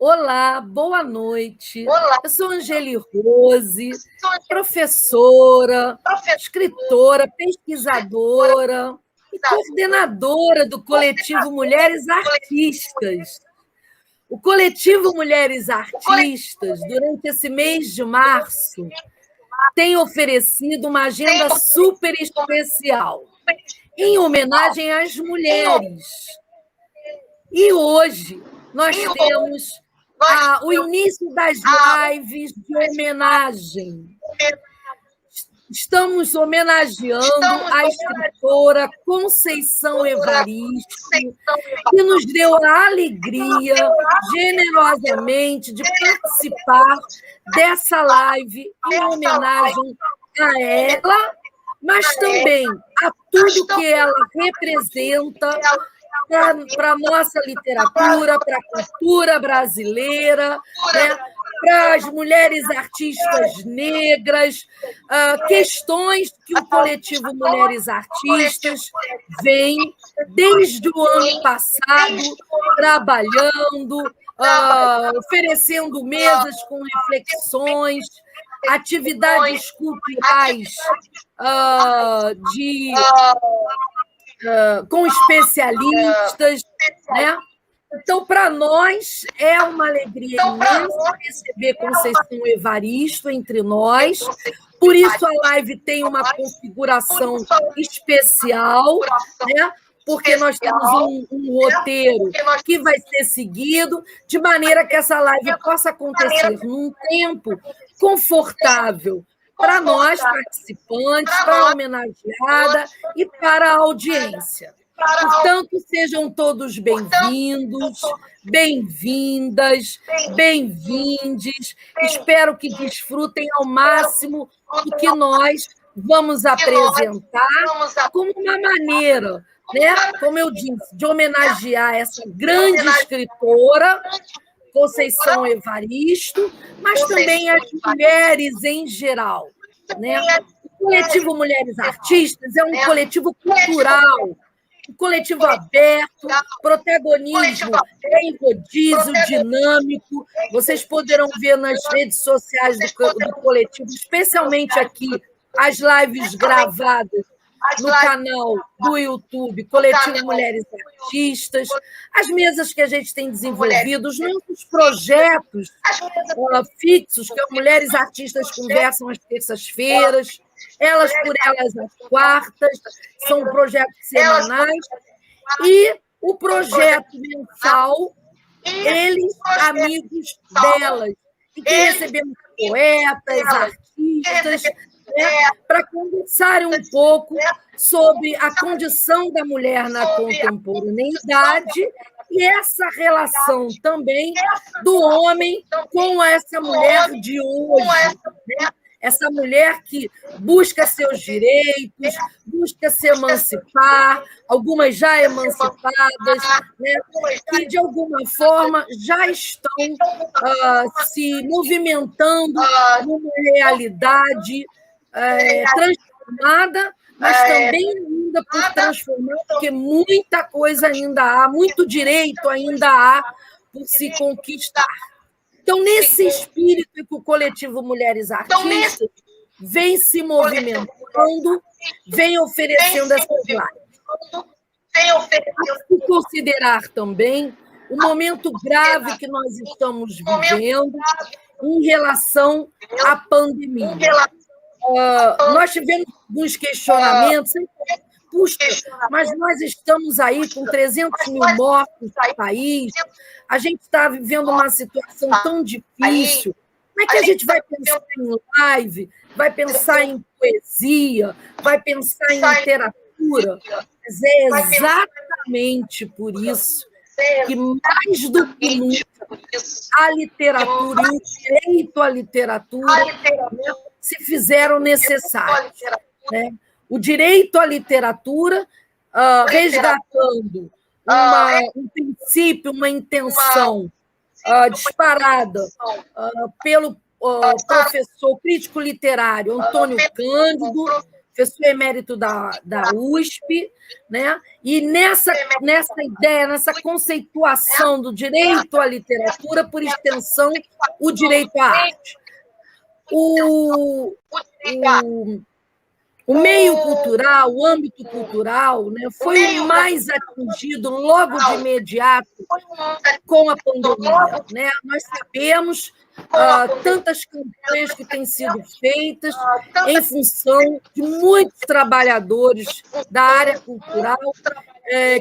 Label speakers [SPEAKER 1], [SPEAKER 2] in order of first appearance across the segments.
[SPEAKER 1] Olá, boa noite.
[SPEAKER 2] Olá,
[SPEAKER 1] Eu sou Angeli Rose,
[SPEAKER 2] sou
[SPEAKER 1] professora,
[SPEAKER 2] professora,
[SPEAKER 1] escritora, pesquisadora e coordenadora do coletivo Mulheres Artistas. O coletivo Mulheres
[SPEAKER 2] o coletivo
[SPEAKER 1] Artistas, durante esse mês de março, tem oferecido uma agenda
[SPEAKER 2] tem
[SPEAKER 1] super especial em homenagem às mulheres. E hoje nós
[SPEAKER 2] e hoje
[SPEAKER 1] temos
[SPEAKER 2] nós
[SPEAKER 1] o início das lives de homenagem. Estamos homenageando
[SPEAKER 2] estamos
[SPEAKER 1] a escritora Conceição Evaristo, que nos deu a alegria, generosamente, de participar dessa live em homenagem a ela, mas também a tudo que ela representa para a nossa literatura, para a cultura brasileira, né? Para as mulheres artistas negras, questões que o coletivo Mulheres Artistas vem, desde o ano passado, trabalhando, oferecendo mesas com reflexões, atividades culturais com especialistas, né? Então, para nós, é uma alegria imensa receber Conceição Evaristo entre nós. Por isso, a live tem uma configuração especial, né? Porque nós temos um roteiro que vai ser seguido, de maneira que essa live possa acontecer num tempo confortável para nós, participantes, para a homenageada e para a audiência. Portanto, sejam todos bem-vindos, bem-vindas, bem-vindes. Espero que desfrutem ao máximo do que nós vamos apresentar como uma maneira, né, como eu disse, de homenagear essa grande escritora, Conceição Evaristo, mas também as mulheres em geral, né? O coletivo Mulheres Artistas é um coletivo cultural, um coletivo aberto, protagonismo em rodízio dinâmico. Vocês poderão ver nas redes sociais do coletivo, especialmente aqui, as lives gravadas no canal do YouTube, Coletivo Mulheres Artistas, as mesas que a gente tem desenvolvido, os nossos projetos fixos, que as Mulheres Artistas conversam às terças-feiras, Elas por Elas às quartas, são projetos semanais, e o projeto mensal, Eles, Amigos Delas, em que recebemos poetas, artistas, né, para conversarem um pouco sobre a condição da mulher na contemporaneidade e essa relação também do homem com essa mulher de hoje, né? Essa mulher que busca seus direitos, busca se emancipar, algumas já emancipadas, né, que, de alguma forma, já estão se movimentando numa realidade transformada, mas também ainda por transformar, porque muita coisa ainda há, muito direito ainda há por se conquistar. Então, nesse espírito que o coletivo Mulheres Artistas vem se movimentando, vem oferecendo essas lives. A se considerar também o momento grave que nós estamos vivendo em relação à pandemia. Nós tivemos alguns questionamentos, puxa, mas nós estamos aí com 300 mil mortos no país, a gente está vivendo uma situação tão difícil, como é que a gente vai pensar em live, vai pensar em poesia, vai pensar em literatura? Mas é exatamente por isso que, mais do que nunca, a literatura e o direito à literatura, né, se fizeram necessários, né? O direito à literatura, resgatando um princípio, uma intenção disparada pelo professor crítico literário Antônio Cândido, professor emérito da USP, né? E nessa ideia, nessa conceituação do direito à literatura, por extensão, o direito à arte. O meio cultural, o âmbito cultural, né, foi o mais atingido logo de imediato com a pandemia. Né? Nós sabemos tantas campanhas que têm sido feitas em função de muitos trabalhadores da área cultural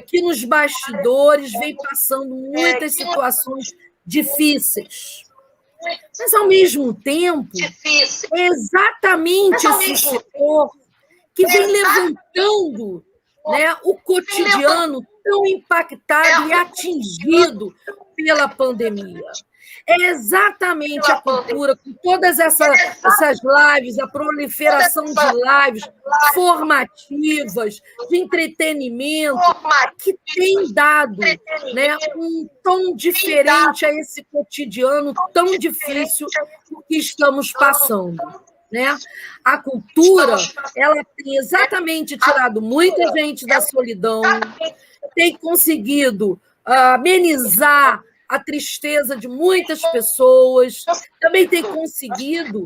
[SPEAKER 1] que nos bastidores vem passando muitas situações difíceis. Mas, ao mesmo tempo, é exatamente esse setor que vem levantando, né, o cotidiano tão impactado e atingido pela pandemia. É exatamente a cultura, com todas essas lives, a proliferação de lives formativas, de entretenimento, que tem dado, né, um tom diferente a esse cotidiano tão difícil que estamos passando. Né? A cultura, ela tem exatamente tirado muita gente da solidão, tem conseguido amenizar a tristeza de muitas pessoas, também tem conseguido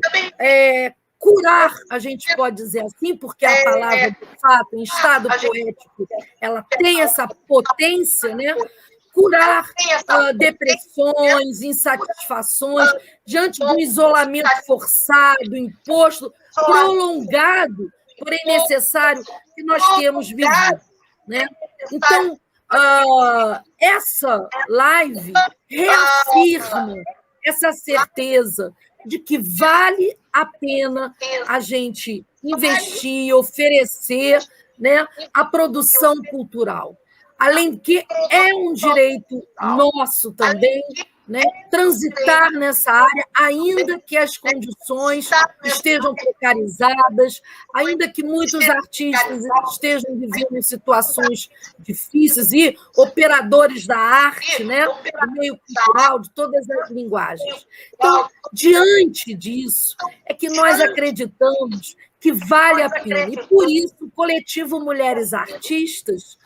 [SPEAKER 1] curar, a gente pode dizer assim, porque a palavra, de fato, em estado poético, ela tem essa potência, né? Curar depressões, insatisfações, diante do isolamento forçado, imposto, prolongado, porém necessário, que nós temos vivido. Né? Então, essa live reafirma essa certeza de que vale a pena a gente investir, oferecer, né, a produção cultural. Além que é um direito nosso também, né, transitar nessa área, ainda que as condições estejam precarizadas, ainda que muitos artistas estejam vivendo em situações difíceis, e operadores da arte, né, do meio cultural, de todas as linguagens. Então, diante disso, é que nós acreditamos que vale a pena. E, por isso, o coletivo Mulheres Artistas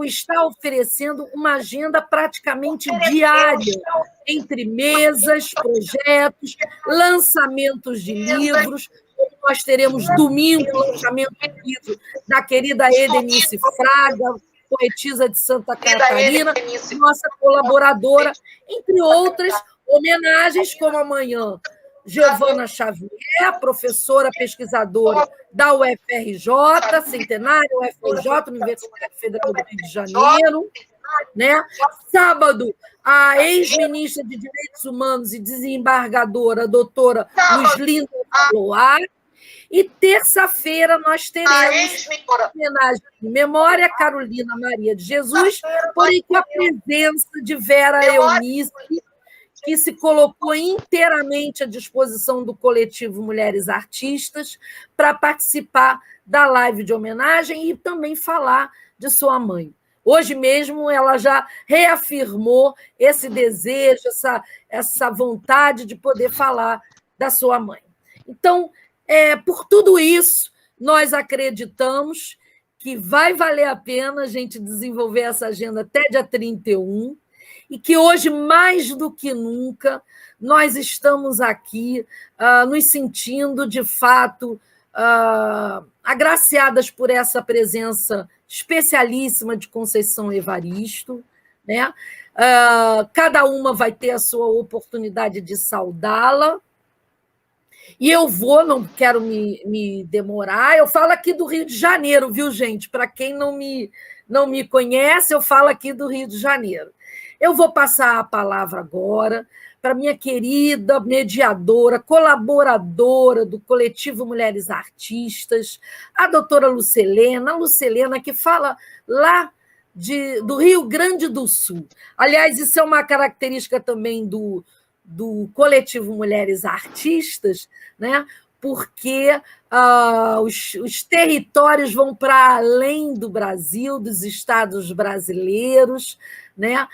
[SPEAKER 1] está oferecendo uma agenda praticamente diária, entre mesas, projetos, lançamentos de livros. Nós teremos domingo o lançamento do livro da querida Edenice Fraga, poetisa de Santa Catarina, nossa colaboradora, entre outras homenagens, como amanhã Giovana Xavier, professora pesquisadora da UFRJ, centenária UFRJ, Universidade Federal do Rio de Janeiro. Né? Sábado, a ex-ministra de Direitos Humanos e desembargadora, a doutora Luzlinda Loar. E terça-feira nós teremos homenagem de memória a Carolina Maria de Jesus, porém com a presença de Vera Eunice, que se colocou inteiramente à disposição do coletivo Mulheres Artistas para participar da live de homenagem e também falar de sua mãe. Hoje mesmo ela já reafirmou esse desejo, essa vontade de poder falar da sua mãe. Então, por tudo isso, nós acreditamos que vai valer a pena a gente desenvolver essa agenda até dia 31, e que hoje, mais do que nunca, nós estamos aqui nos sentindo, de fato, agraciadas por essa presença especialíssima de Conceição Evaristo. Né? Cada uma vai ter a sua oportunidade de saudá-la. E eu não quero me demorar, eu falo aqui do Rio de Janeiro, viu, gente? Para quem não me conhece, eu falo aqui do Rio de Janeiro. Eu vou passar a palavra agora para minha querida mediadora, colaboradora do coletivo Mulheres Artistas, a doutora Lucelena, que fala lá do Rio Grande do Sul. Aliás, isso é uma característica também do coletivo Mulheres Artistas, né? Porque os territórios vão para além do Brasil, dos estados brasileiros. Né?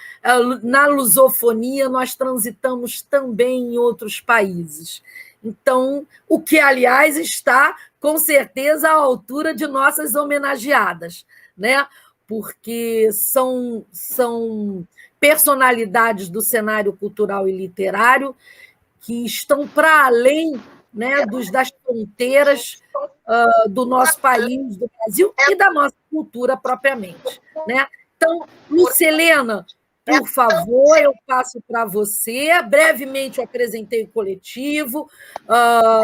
[SPEAKER 1] Na lusofonia, nós transitamos também em outros países. Então, o que, aliás, está, com certeza, à altura de nossas homenageadas, né? Porque são personalidades do cenário cultural e literário que estão para além, né, das fronteiras do nosso país, do Brasil, e da nossa cultura propriamente, né? Então, Lucilena, por favor, eu passo para você. Brevemente eu apresentei o coletivo,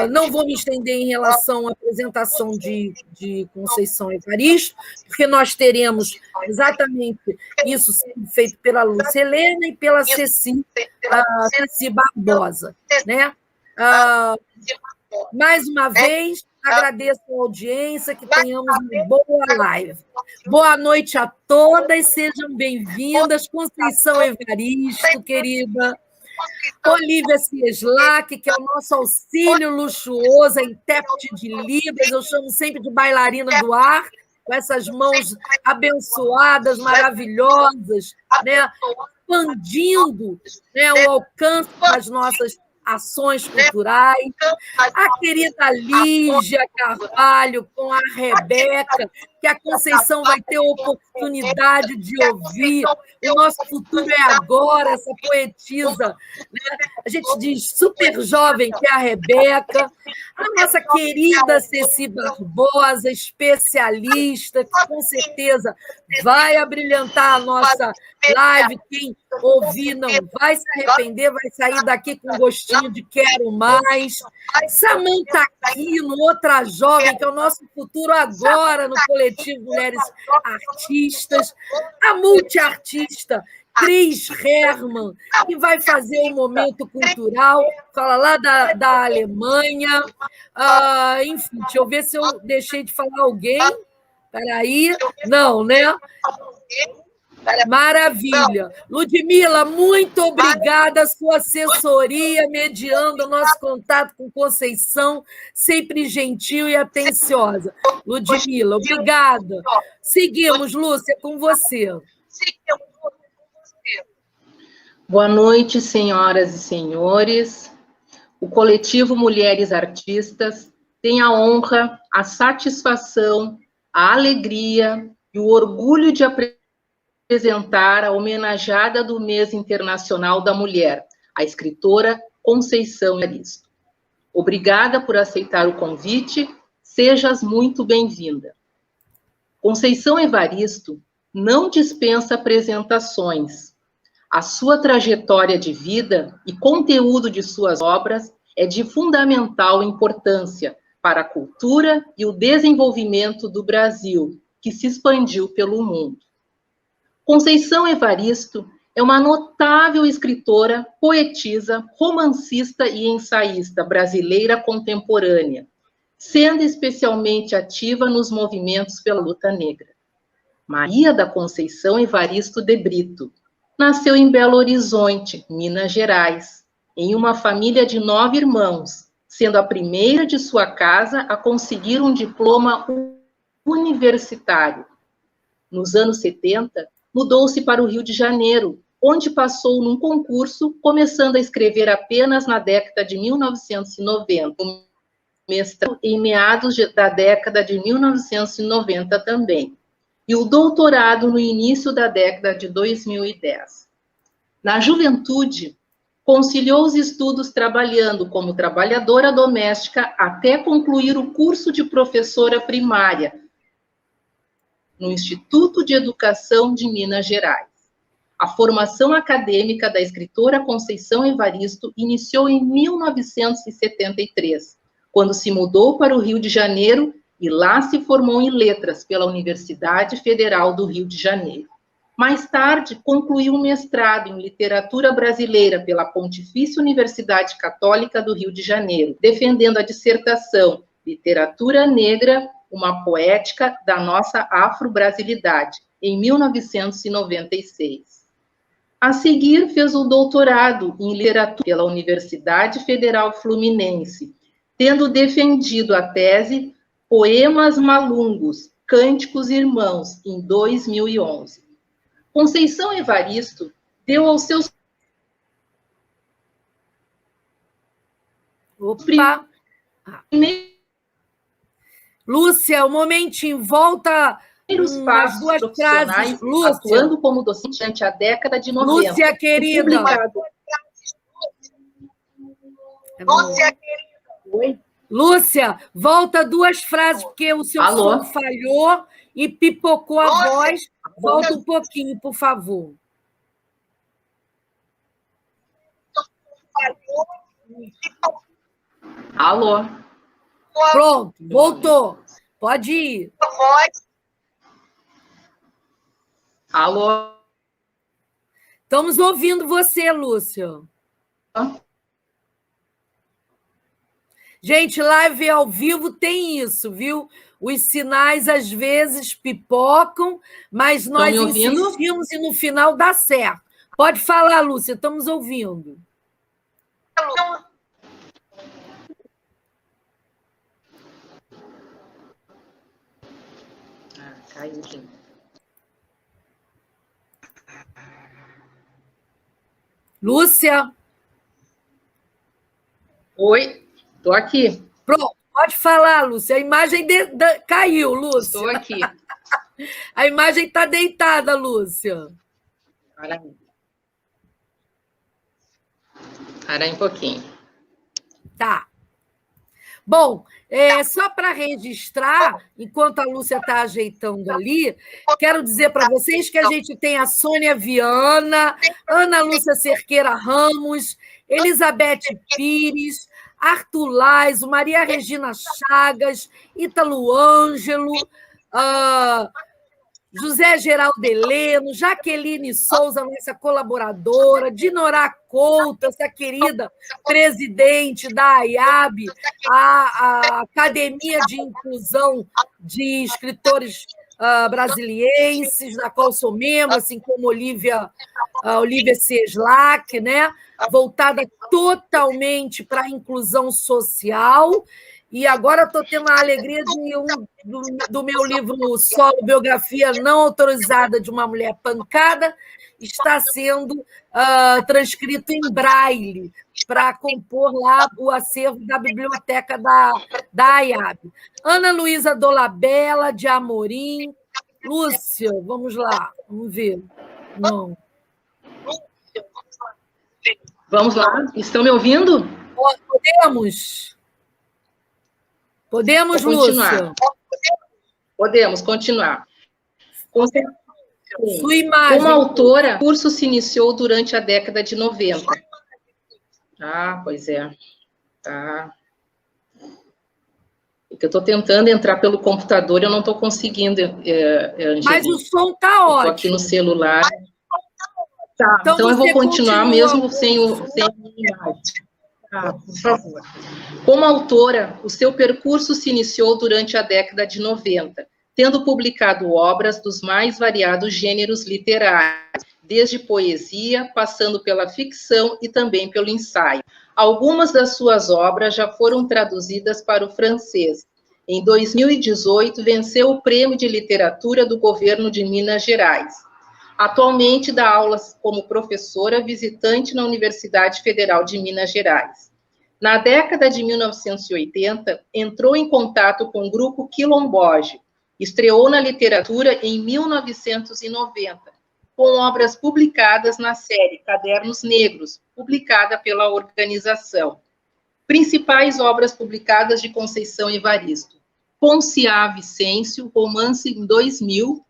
[SPEAKER 1] não vou me estender em relação à apresentação de Conceição Evaristo, porque nós teremos exatamente isso sendo feito pela Lucilena e pela Ceci Barbosa, né? Mais uma vez, agradeço a audiência, que tenhamos uma boa live. Boa noite a todas, sejam bem-vindas. Conceição Evaristo, querida. Olivia Cieslak, que é o nosso auxílio luxuoso, a intérprete de Libras, eu chamo sempre de bailarina do ar, com essas mãos abençoadas, maravilhosas, né? Expandindo, né, o alcance das nossas ações culturais, a querida Lígia Carvalho com a Rebeca, que a Conceição vai ter oportunidade de ouvir. O nosso futuro é agora, essa poetisa, né? A gente diz super jovem, que é a Rebeca, a nossa querida Ceci Barbosa, especialista, que com certeza vai abrilhantar a nossa live. Quem ouvir não vai se arrepender, vai sair daqui com gostinho de quero mais. Samanta Aquino, outra jovem, que é o nosso futuro agora no coletivo Mulheres Artistas. A multiartista Cris Hermann, que vai fazer um momento cultural, fala lá da Alemanha. Enfim, deixa eu ver se eu deixei de falar alguém. Peraí. Não, né? Maravilha. Ludmila, muito obrigada, sua assessoria, mediando o nosso contato com Conceição, sempre gentil e atenciosa. Ludmila, obrigada. Seguimos, Lúcia, com você.
[SPEAKER 2] Boa noite, senhoras e senhores. O coletivo Mulheres Artistas tem a honra, a satisfação, a alegria e o orgulho de apresentar a homenageada do Mês Internacional da Mulher, a escritora Conceição Evaristo. Obrigada por aceitar o convite, sejas muito bem-vinda. Conceição Evaristo não dispensa apresentações. A sua trajetória de vida e conteúdo de suas obras é de fundamental importância para a cultura e o desenvolvimento do Brasil, que se expandiu pelo mundo. Conceição Evaristo é uma notável escritora, poetisa, romancista e ensaísta brasileira contemporânea, sendo especialmente ativa nos movimentos pela luta negra. Maria da Conceição Evaristo de Brito nasceu em Belo Horizonte, Minas Gerais, em uma família de 9 irmãos, sendo a primeira de sua casa a conseguir um diploma universitário. Nos anos 70, mudou-se para o Rio de Janeiro, onde passou num concurso, começando a escrever apenas na década de 1990, mestrado em meados da década de 1990 também, e o doutorado no início da década de 2010. Na juventude, conciliou os estudos trabalhando como trabalhadora doméstica até concluir o curso de professora primária no Instituto de Educação de Minas Gerais. A formação acadêmica da escritora Conceição Evaristo iniciou em 1973, quando se mudou para o Rio de Janeiro e lá se formou em letras pela Universidade Federal do Rio de Janeiro. Mais tarde, concluiu um mestrado em literatura brasileira pela Pontifícia Universidade Católica do Rio de Janeiro, defendendo a dissertação Literatura Negra, uma poética da nossa afro-brasilidade, em 1996. A seguir, fez o doutorado em literatura pela Universidade Federal Fluminense, tendo defendido a tese Poemas Malungos, Cânticos Irmãos, em 2011. Conceição Evaristo deu aos seus...
[SPEAKER 1] Opa! Lúcia, um momentinho, volta umas duas frases. Lúcia,
[SPEAKER 2] atuando como docente durante a década de 90.
[SPEAKER 1] Lúcia, querida.
[SPEAKER 2] Lúcia, querida. Oi?
[SPEAKER 1] Lúcia, volta duas frases, porque o seu som falhou e pipocou a voz. Volta um pouquinho, por favor.
[SPEAKER 2] Alô?
[SPEAKER 1] Pronto, voltou. Pode ir.
[SPEAKER 2] Alô?
[SPEAKER 1] Estamos ouvindo você, Lúcia. Gente, live ao vivo tem isso, viu? Os sinais às vezes pipocam, mas nós insistimos e no final dá certo. Pode falar, Lúcia, estamos ouvindo.
[SPEAKER 2] Caiu aqui.
[SPEAKER 1] Lúcia?
[SPEAKER 2] Oi, estou aqui.
[SPEAKER 1] Pronto, pode falar, Lúcia. A imagem caiu, Lúcia.
[SPEAKER 2] Estou aqui.
[SPEAKER 1] A imagem está deitada, Lúcia.
[SPEAKER 2] Para aí um pouquinho.
[SPEAKER 1] Tá. Bom, só para registrar, enquanto a Lúcia está ajeitando ali, quero dizer para vocês que a gente tem a Sônia Viana, Ana Lúcia Cerqueira Ramos, Elizabeth Pires, Arthur Lais, Maria Regina Chagas, Ítalo Ângelo, José Geraldo Heleno, Jaqueline Souza, nossa colaboradora, Dinorá Couto, essa querida presidente da AIAB, a Academia de Inclusão de Escritores Brasilienses, da qual sou membro, assim como Olivia Cieslak, né? Voltada totalmente para a inclusão social. E agora estou tendo a alegria do meu livro solo, Biografia Não Autorizada de uma Mulher Pancada, está sendo transcrito em braille para compor lá o acervo da biblioteca da AIAB. Ana Luísa Dolabella, de Amorim. Lúcia, vamos lá, vamos ver. Não.
[SPEAKER 2] Vamos lá, estão me ouvindo?
[SPEAKER 1] Podemos? Podemos, Lúcia?
[SPEAKER 2] Podemos continuar.
[SPEAKER 1] Sua imagem.
[SPEAKER 2] Como autora, o curso se iniciou durante a década de 90. Ah, pois é. Tá. Porque eu estou tentando entrar pelo computador, eu não estou conseguindo.
[SPEAKER 1] Mas o som está ótimo.
[SPEAKER 2] Estou aqui no celular. Tá, então eu vou continuar mesmo sem imagem. Ah, por favor. Como autora, o seu percurso se iniciou durante a década de 90, tendo publicado obras dos mais variados gêneros literários, desde poesia, passando pela ficção e também pelo ensaio. Algumas das suas obras já foram traduzidas para o francês. Em 2018, venceu o Prêmio de Literatura do Governo de Minas Gerais. Atualmente dá aulas como professora visitante na Universidade Federal de Minas Gerais. Na década de 1980, entrou em contato com o grupo Quilomboge. Estreou na literatura em 1990, com obras publicadas na série Cadernos Negros, publicada pela organização. Principais obras publicadas de Conceição Evaristo: Ponciá Vicêncio, romance em 2000,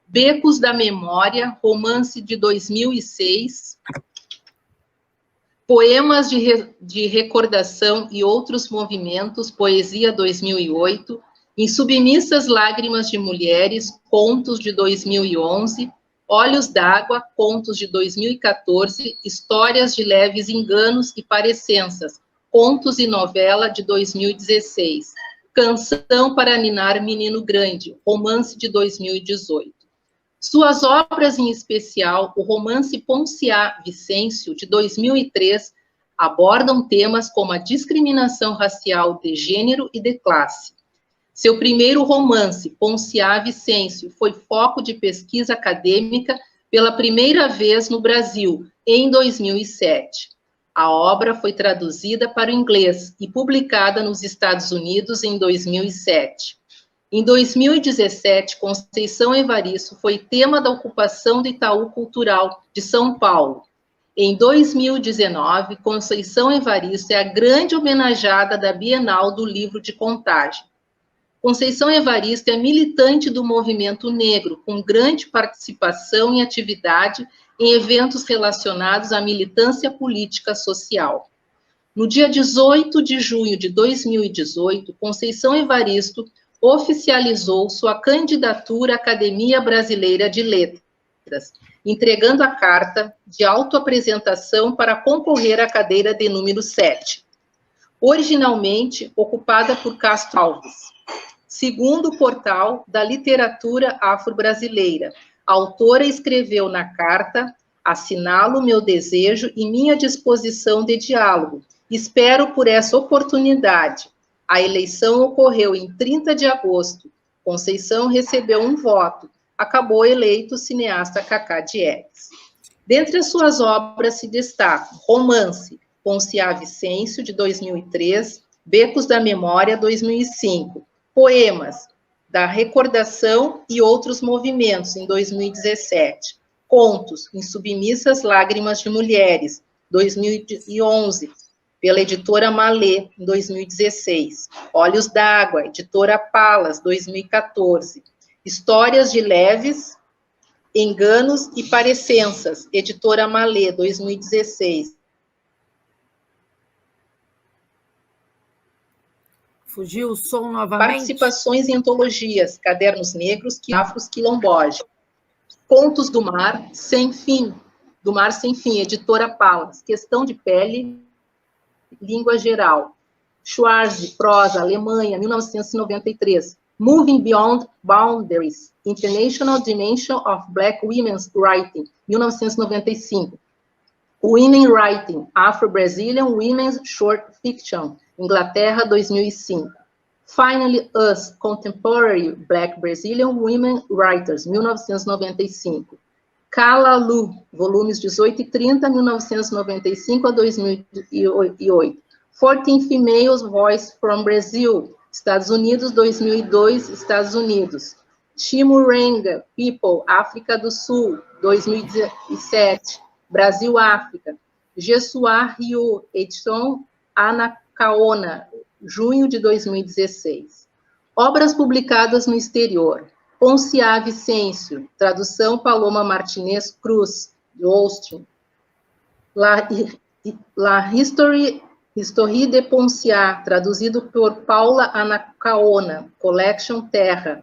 [SPEAKER 2] Becos da Memória, romance de 2006, Poemas de Recordação e Outros Movimentos, poesia 2008, Insubmissas Lágrimas de Mulheres, contos de 2011, Olhos d'Água, contos de 2014, Histórias de Leves Enganos e Parecenças, contos e novela de 2016, Canção para Ninar Menino Grande, romance de 2018. Suas obras, em especial, o romance Ponciá Vicêncio, de 2003, abordam temas como a discriminação racial de gênero e de classe. Seu primeiro romance, Ponciá Vicêncio, foi foco de pesquisa acadêmica pela primeira vez no Brasil, em 2007. A obra foi traduzida para o inglês e publicada nos Estados Unidos em 2007. Em 2017, Conceição Evaristo foi tema da ocupação do Itaú Cultural de São Paulo. Em 2019, Conceição Evaristo é a grande homenageada da Bienal do Livro de Contagem. Conceição Evaristo é militante do movimento negro, com grande participação e atividade em eventos relacionados à militância política social. No dia 18 de junho de 2018, Conceição Evaristo oficializou sua candidatura à Academia Brasileira de Letras, entregando a carta de autoapresentação para concorrer à cadeira de número 7, originalmente ocupada por Castro Alves. Segundo o portal da literatura afro-brasileira, a autora escreveu na carta: assinalo meu desejo e minha disposição de diálogo. Espero por essa oportunidade. A eleição ocorreu em 30 de agosto. Conceição recebeu um voto. Acabou eleito o cineasta Cacá Diegues. Dentre as suas obras se destacam Romance, Ponciá Vicêncio, de 2003, Becos da Memória, 2005, Poemas, da Recordação e Outros Movimentos, em 2017, Contos, Em Submissas Lágrimas de Mulheres, 2011, pela editora Malê, em 2016, Olhos d'Água, editora Palas, 2014, Histórias de Leves, Enganos e Parecenças, editora Malê, 2016.
[SPEAKER 1] Fugiu o som novamente?
[SPEAKER 2] Participações em antologias, Cadernos Negros, Afros Quilomboge, Contos do Mar Sem Fim, editora Palas, Questão de Pele, Língua Geral, Schwarz, Prosa, Alemanha, 1993, Moving Beyond Boundaries, International Dimension of Black Women's Writing, 1995, Women Writing, Afro-Brazilian Women's Short Fiction, Inglaterra, 2005, Finally Us, Contemporary Black Brazilian Women Writers, 1995, Kala Lu, volumes 18 e 30, 1995 a 2008, 14 Females Voice from Brazil, Estados Unidos, 2002, Estados Unidos, Chimurenga People, África do Sul, 2007, Brasil-África, Jesuá Rio, edição Anacaona, junho de 2016. Obras publicadas no exterior. Ponciá Vicêncio, tradução Paloma Martinez Cruz, de Austin. La History de Ponciá, traduzido por Paula Anacaona, Collection Terra,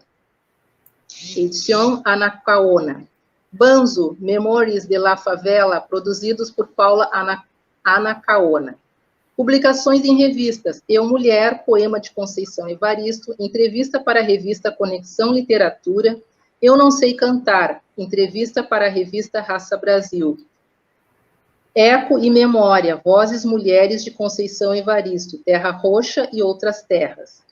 [SPEAKER 2] edição Anacaona. Banzo, Memórias de la Favela, produzidos por Paula Anacaona. Publicações em revistas: Eu Mulher, poema de Conceição Evaristo, entrevista para a revista Conexão Literatura, Eu Não Sei Cantar, entrevista para a revista Raça Brasil. Eco e Memória, Vozes Mulheres de Conceição Evaristo, Terra Roxa e Outras Terras.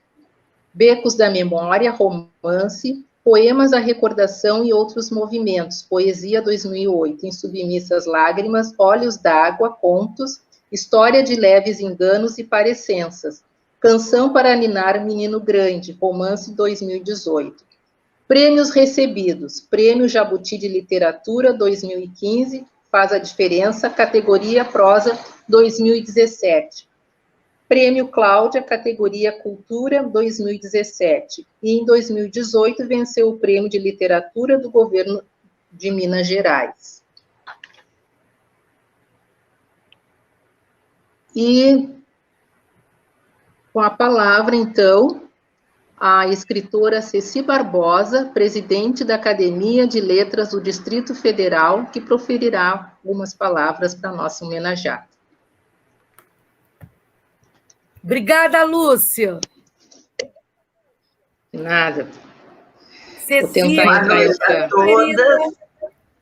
[SPEAKER 2] Becos da Memória, Romance, Poemas à Recordação e Outros Movimentos, Poesia 2008, Em Submissas Lágrimas, Olhos d'Água, Contos, História de Leves Enganos e Parecenças, Canção para Ninar Menino Grande, Romance 2018. Prêmios recebidos: Prêmio Jabuti de Literatura 2015, Faz a Diferença, categoria Prosa 2017. Prêmio Cláudia, categoria Cultura 2017. E em 2018 venceu o Prêmio de Literatura do Governo de Minas Gerais. E com a palavra, então, a escritora Ceci Barbosa, presidente da Academia de Letras do Distrito Federal, que proferirá algumas palavras para a nossa homenageada.
[SPEAKER 1] Obrigada, Lúcia.
[SPEAKER 2] Nada.
[SPEAKER 1] Ceci,
[SPEAKER 2] vou tentar entrar
[SPEAKER 3] a todas.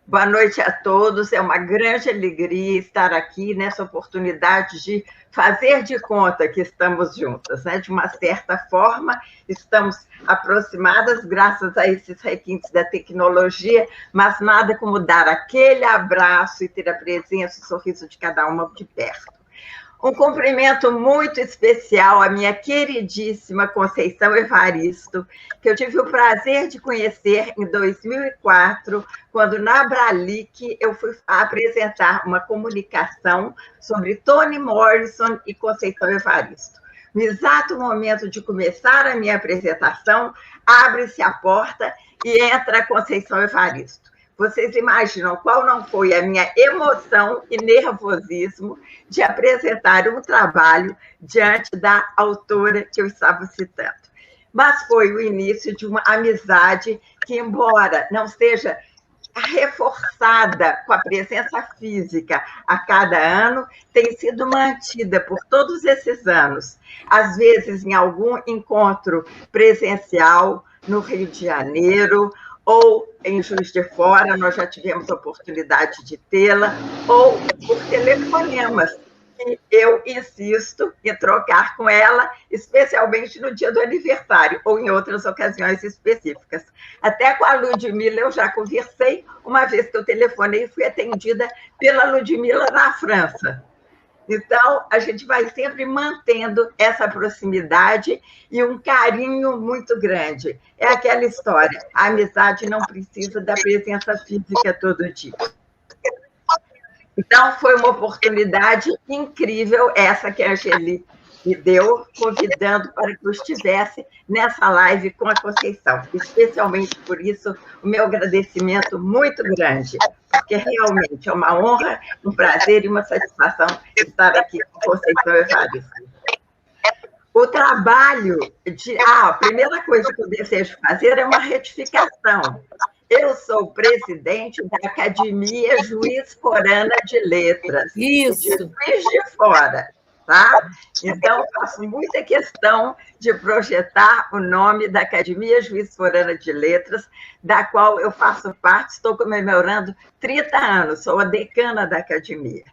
[SPEAKER 3] Boa noite a todos, é uma grande alegria estar aqui nessa oportunidade de fazer de conta que estamos juntas, né? De uma certa forma, estamos aproximadas graças a esses requintes da tecnologia, mas nada como dar aquele abraço e ter a presença, o sorriso de cada uma de perto. Um cumprimento muito especial à minha queridíssima Conceição Evaristo, que eu tive o prazer de conhecer em 2004, quando na Abralic eu fui apresentar uma comunicação sobre Toni Morrison e Conceição Evaristo. No exato momento de começar a minha apresentação, abre-se a porta e entra a Conceição Evaristo. Vocês imaginam qual não foi a minha emoção e nervosismo de apresentar um trabalho diante da autora que eu estava citando. Mas foi o início de uma amizade que, embora não seja reforçada com a presença física a cada ano, tem sido mantida por todos esses anos, às vezes em algum encontro presencial no Rio de Janeiro, ou em Juiz de Fora, nós já tivemos a oportunidade de tê-la, ou por telefonemas, que eu insisto em trocar com ela, especialmente no dia do aniversário, ou em outras ocasiões específicas. Até com a Ludmila eu já conversei, uma vez que eu telefonei e fui atendida pela Ludmila na França. Então, a gente vai sempre mantendo essa proximidade e um carinho muito grande. É aquela história, a amizade não precisa da presença física todo dia. Então, foi uma oportunidade incrível essa que a Angeli me deu, convidando para que eu estivesse nessa live com a Conceição. Especialmente por isso, o meu agradecimento muito grande, porque realmente é uma honra, um prazer e uma satisfação estar aqui com a Conceição Evaristo. O trabalho de... a primeira coisa que eu desejo fazer é uma retificação. Eu sou presidente da Academia Juiz Forana de Letras.
[SPEAKER 1] Isso.
[SPEAKER 3] De Juiz de Fora. Tá? Então, faço muita questão de projetar o nome da Academia Juiz Forana de Letras, da qual eu faço parte, estou comemorando 30 anos, sou a decana da Academia.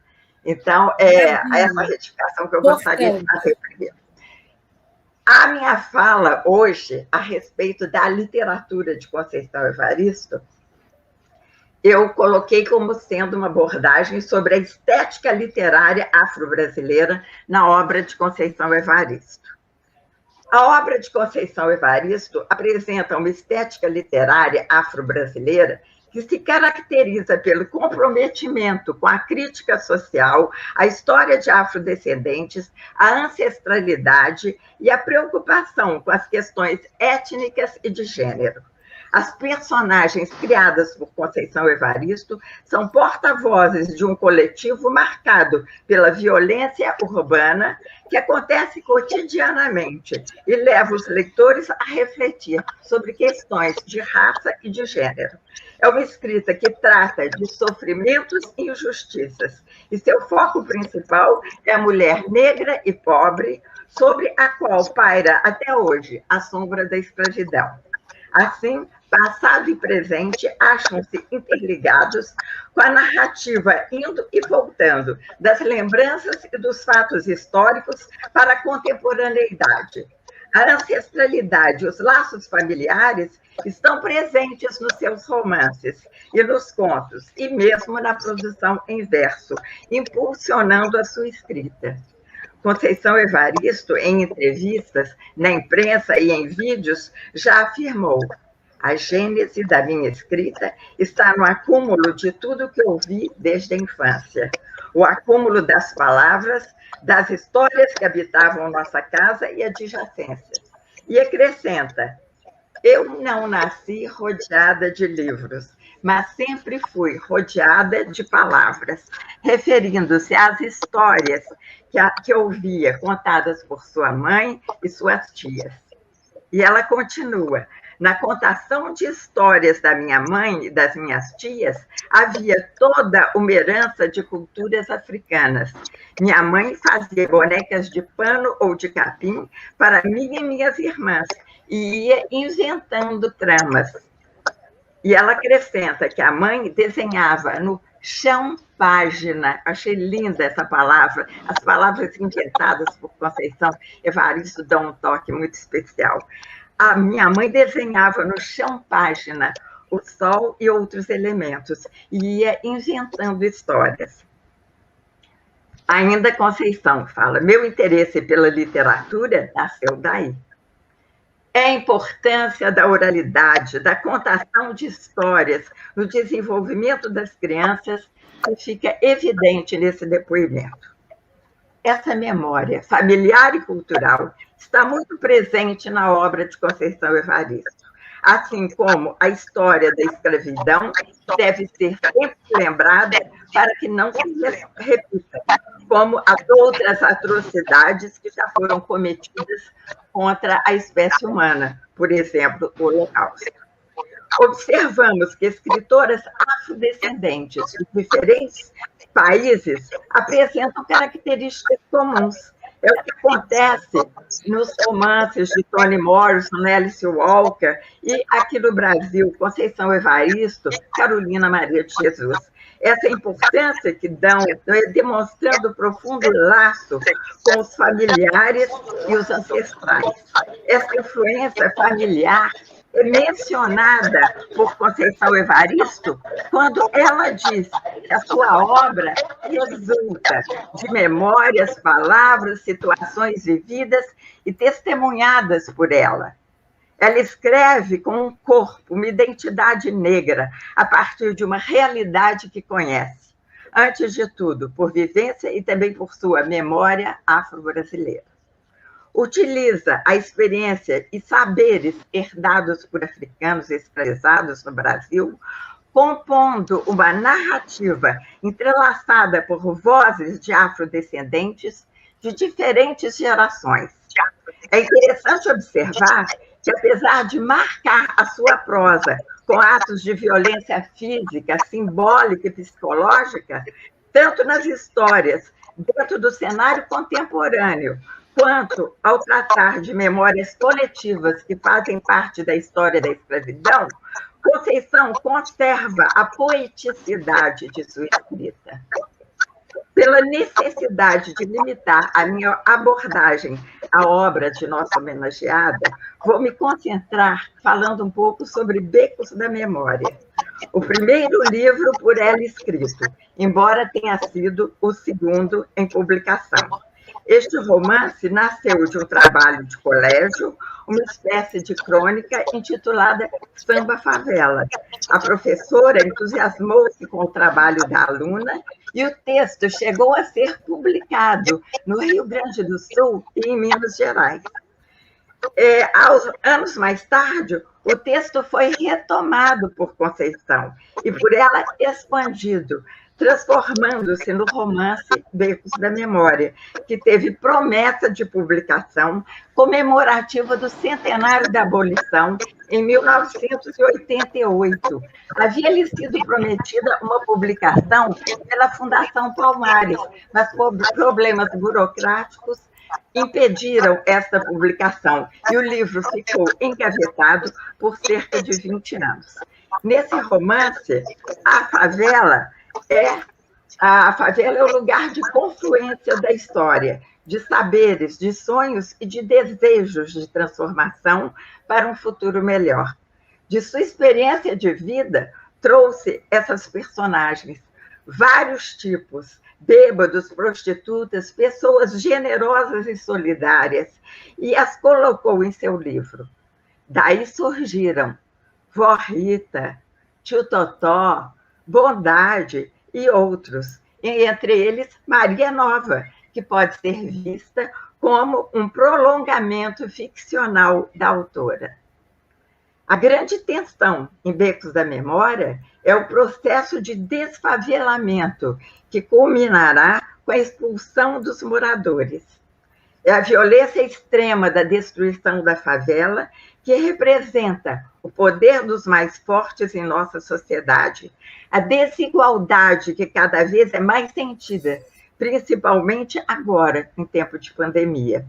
[SPEAKER 3] Então, essa retificação que eu gostaria de fazer primeiro. A minha fala hoje, a respeito da literatura de Conceição Evaristo, eu coloquei como sendo uma abordagem sobre a estética literária afro-brasileira na obra de Conceição Evaristo. A obra de Conceição Evaristo apresenta uma estética literária afro-brasileira que se caracteriza pelo comprometimento com a crítica social, a história de afrodescendentes, a ancestralidade e a preocupação com as questões étnicas e de gênero. As personagens criadas por Conceição Evaristo são porta-vozes de um coletivo marcado pela violência urbana que acontece cotidianamente e leva os leitores a refletir sobre questões de raça e de gênero. É uma escrita que trata de sofrimentos e injustiças, e seu foco principal é a mulher negra e pobre, sobre a qual paira até hoje a sombra da escravidão. Assim, passado e presente acham-se interligados com a narrativa indo e voltando das lembranças e dos fatos históricos para a contemporaneidade. A ancestralidade e os laços familiares estão presentes nos seus romances e nos contos, e mesmo na produção em verso, impulsionando a sua escrita. Conceição Evaristo, em entrevistas, na imprensa e em vídeos, já afirmou: a gênese da minha escrita está no acúmulo de tudo que ouvi desde a infância, o acúmulo das palavras, das histórias que habitavam nossa casa e adjacências. E acrescenta: eu não nasci rodeada de livros, mas sempre fui rodeada de palavras, referindo-se às histórias que ouvia contadas por sua mãe e suas tias. E ela continua: na contação de histórias da minha mãe e das minhas tias, havia toda uma herança de culturas africanas. Minha mãe fazia bonecas de pano ou de capim para mim e minhas irmãs, e ia inventando tramas. E ela acrescenta que a mãe desenhava no chão página. Achei linda essa palavra. As palavras inventadas por Conceição Evaristo dão um toque muito especial. A minha mãe desenhava no chão página o sol e outros elementos, e ia inventando histórias. Ainda Conceição fala: meu interesse pela literatura nasceu daí. É a importância da oralidade, da contação de histórias no desenvolvimento das crianças que fica evidente nesse depoimento. Essa memória familiar e cultural está muito presente na obra de Conceição Evaristo, assim como a história da escravidão deve ser sempre lembrada para que não se repita, como as outras atrocidades que já foram cometidas contra a espécie humana, por exemplo, o Holocausto. Observamos que escritoras afrodescendentes de diferentes países apresentam características comuns. É o que acontece nos romances de Toni Morrison, Alice Walker, e aqui no Brasil, Conceição Evaristo, Carolina Maria de Jesus. Essa importância que dão, demonstrando profundo laço com os familiares e os ancestrais. Essa influência familiar é mencionada por Conceição Evaristo quando ela diz que a sua obra resulta de memórias, palavras, situações vividas e testemunhadas por ela. Ela escreve com um corpo, uma identidade negra, a partir de uma realidade que conhece, antes de tudo, por vivência e também por sua memória afro-brasileira. Utiliza a experiência e saberes herdados por africanos escravizados no Brasil, compondo uma narrativa entrelaçada por vozes de afrodescendentes de diferentes gerações. É interessante observar que, apesar de marcar a sua prosa com atos de violência física, simbólica e psicológica, tanto nas histórias dentro do cenário contemporâneo, quanto ao tratar de memórias coletivas que fazem parte da história da escravidão, Conceição conserva a poeticidade de sua escrita. Pela necessidade de limitar a minha abordagem à obra de nossa homenageada, vou me concentrar falando um pouco sobre Becos da Memória, o primeiro livro por ela escrito, embora tenha sido o segundo em publicação. Este romance nasceu de um trabalho de colégio, uma espécie de crônica intitulada Samba Favela. A professora entusiasmou-se com o trabalho da aluna e o texto chegou a ser publicado no Rio Grande do Sul e em Minas Gerais. Anos mais tarde, o texto foi retomado por Conceição e por ela expandido, transformando-se no romance Becos da Memória, que teve promessa de publicação comemorativa do centenário da abolição em 1988. Havia-lhe sido prometida uma publicação pela Fundação Palmares, mas problemas burocráticos impediram essa publicação e o livro ficou engavetado por cerca de 20 anos. Nesse romance, a favela é o lugar de confluência da história, de saberes, de sonhos e de desejos de transformação para um futuro melhor. De sua experiência de vida, trouxe essas personagens, vários tipos, bêbados, prostitutas, pessoas generosas e solidárias, e as colocou em seu livro. Daí surgiram Vó Rita, Tio Totó, Bondade e outros, e entre eles Maria Nova, que pode ser vista como um prolongamento ficcional da autora. A grande tensão em Becos da Memória é o processo de desfavelamento que culminará com a expulsão dos moradores. É a violência extrema da destruição da favela que representa o poder dos mais fortes em nossa sociedade, a desigualdade que cada vez é mais sentida, principalmente agora, em tempo de pandemia.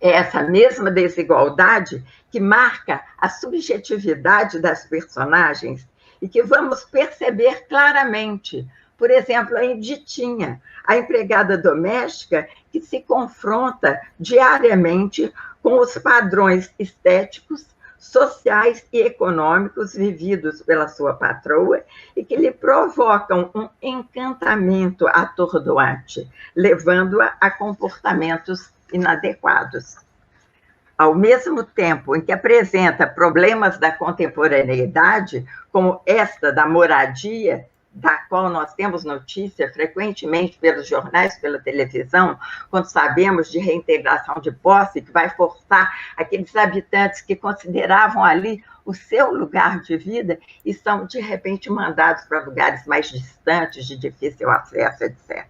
[SPEAKER 3] É essa mesma desigualdade que marca a subjetividade das personagens e que vamos perceber claramente. Por exemplo, a Editinha, a empregada doméstica que se confronta diariamente com os padrões estéticos, sociais e econômicos vividos pela sua patroa e que lhe provocam um encantamento atordoante, levando-a a comportamentos inadequados. Ao mesmo tempo em que apresenta problemas da contemporaneidade, como esta da moradia, da qual nós temos notícia frequentemente pelos jornais, pela televisão, quando sabemos de reintegração de posse, que vai forçar aqueles habitantes que consideravam ali o seu lugar de vida e são, de repente, mandados para lugares mais distantes, de difícil acesso, etc.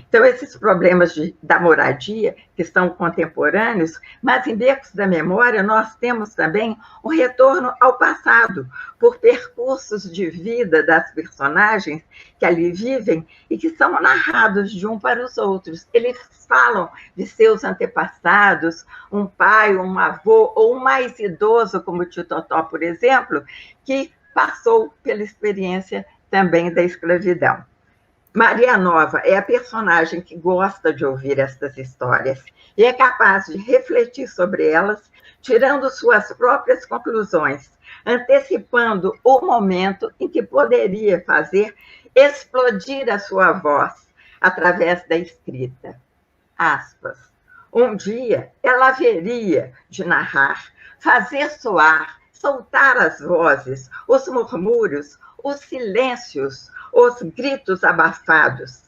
[SPEAKER 3] Então, esses problemas da moradia, que são contemporâneos, mas em Becos da Memória nós temos também um retorno ao passado, por percursos de vida das personagens que ali vivem e que são narrados de um para os outros. Eles falam de seus antepassados, um pai, um avô, ou um mais idoso, como o tio Totó, por exemplo, que passou pela experiência também da escravidão. Maria Nova é a personagem que gosta de ouvir estas histórias e é capaz de refletir sobre elas, tirando suas próprias conclusões, antecipando o momento em que poderia fazer explodir a sua voz através da escrita. Aspas. Um dia ela haveria de narrar, fazer soar, soltar as vozes, os murmúrios, os silêncios, os gritos abafados,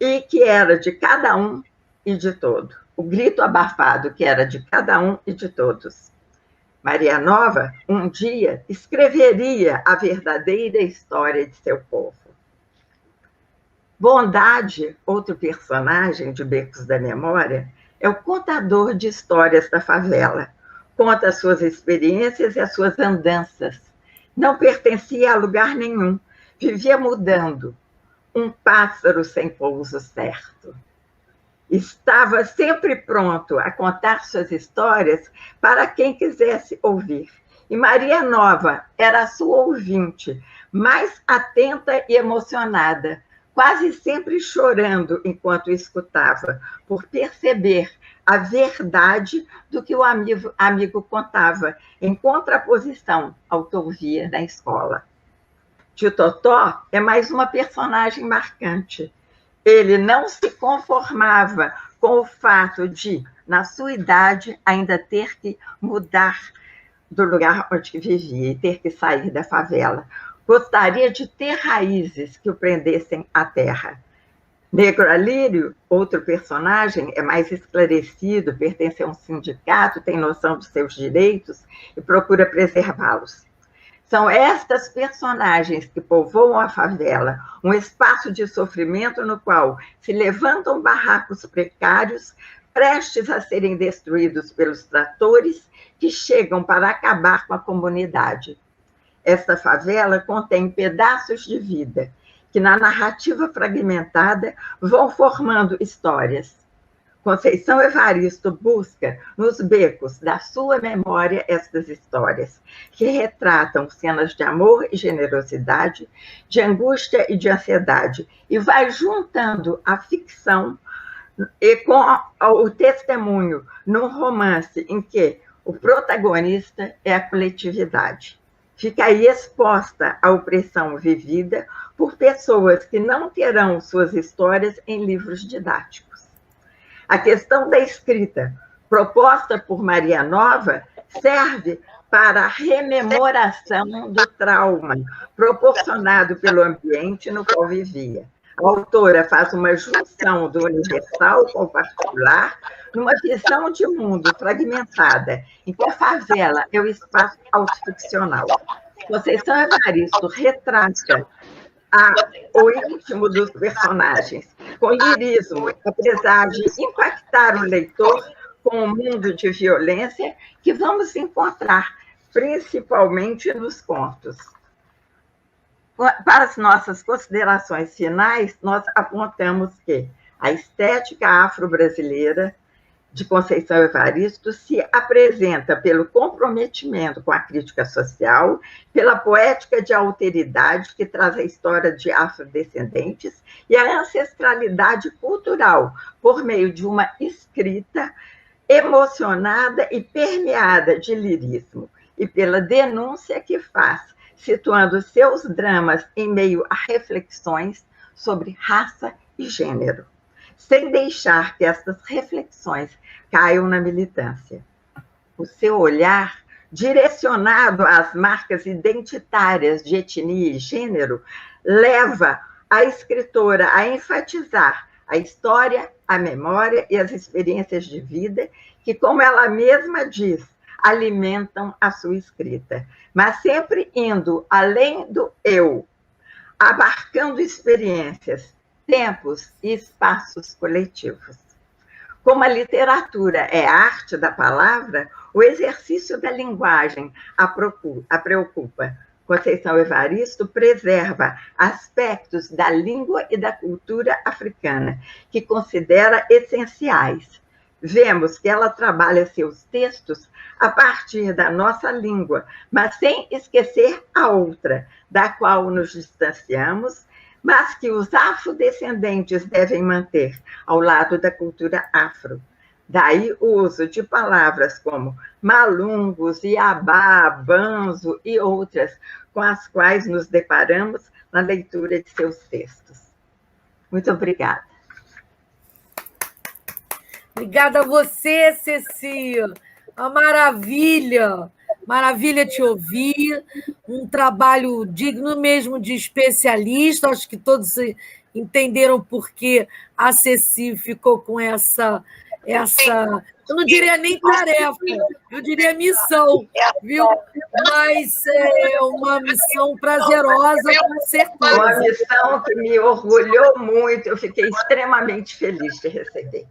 [SPEAKER 3] e que era de cada um e de todo. O grito abafado que era de cada um e de todos. Maria Nova, um dia, escreveria a verdadeira história de seu povo. Bondade, outro personagem de Becos da Memória, é o contador de histórias da favela. Conta as suas experiências e as suas andanças. Não pertencia a lugar nenhum. Vivia mudando, um pássaro sem pouso certo. Estava sempre pronto a contar suas histórias para quem quisesse ouvir. E Maria Nova era a sua ouvinte, mais atenta e emocionada, quase sempre chorando enquanto escutava, por perceber a verdade do que o amigo contava, em contraposição ao que ouvia na escola. Tio Totó é mais uma personagem marcante. Ele não se conformava com o fato de, na sua idade, ainda ter que mudar do lugar onde vivia e ter que sair da favela. Gostaria de ter raízes que o prendessem à terra. Negro Alírio, outro personagem, é mais esclarecido, pertence a um sindicato, tem noção dos seus direitos e procura preservá-los. São estas personagens que povoam a favela, um espaço de sofrimento no qual se levantam barracos precários, prestes a serem destruídos pelos tratores que chegam para acabar com a comunidade. Esta favela contém pedaços de vida, que na narrativa fragmentada vão formando histórias. Conceição Evaristo busca, nos becos da sua memória, estas histórias, que retratam cenas de amor e generosidade, de angústia e de ansiedade, e vai juntando a ficção e com o testemunho num romance em que o protagonista é a coletividade. Fica aí exposta à opressão vivida por pessoas que não terão suas histórias em livros didáticos. A questão da escrita, proposta por Maria Nova, serve para a rememoração do trauma proporcionado pelo ambiente no qual vivia. A autora faz uma junção do universal com o particular numa visão de mundo fragmentada, em que a favela é o espaço autoficcional. Conceição Evaristo retrata o íntimo dos personagens, com lirismo, apesar de impactar o leitor com o mundo de violência que vamos encontrar, principalmente nos contos. Para as nossas considerações finais, nós apontamos que a estética afro-brasileira de Conceição Evaristo se apresenta pelo comprometimento com a crítica social, pela poética de alteridade que traz a história de afrodescendentes e a ancestralidade cultural, por meio de uma escrita emocionada e permeada de lirismo. e pela denúncia que faz, situando seus dramas em meio a reflexões sobre raça e gênero, sem deixar que estas reflexões caiam na militância. O seu olhar, direcionado às marcas identitárias de etnia e gênero, leva a escritora a enfatizar a história, a memória e as experiências de vida que, como ela mesma diz, alimentam a sua escrita, mas sempre indo além do eu, abarcando experiências, tempos e espaços coletivos. Como a literatura é arte da palavra, o exercício da linguagem a preocupa. Conceição Evaristo preserva aspectos da língua e da cultura africana, que considera essenciais. Vemos que ela trabalha seus textos a partir da nossa língua, mas sem esquecer a outra, da qual nos distanciamos, mas que os afrodescendentes devem manter ao lado da cultura afro. Daí o uso de palavras como malungos, iabá, banzo e outras, com as quais nos deparamos na leitura de seus textos. Muito obrigada.
[SPEAKER 1] Obrigada a você, Ceci. Uma maravilha. Maravilha te ouvir. Um trabalho digno mesmo de especialista. Acho que todos entenderam por que a Ceci ficou com essa, eu não diria nem tarefa, eu diria missão, viu? Mas é uma missão prazerosa, com certeza.
[SPEAKER 3] Uma missão que me orgulhou muito, eu fiquei extremamente feliz de receber.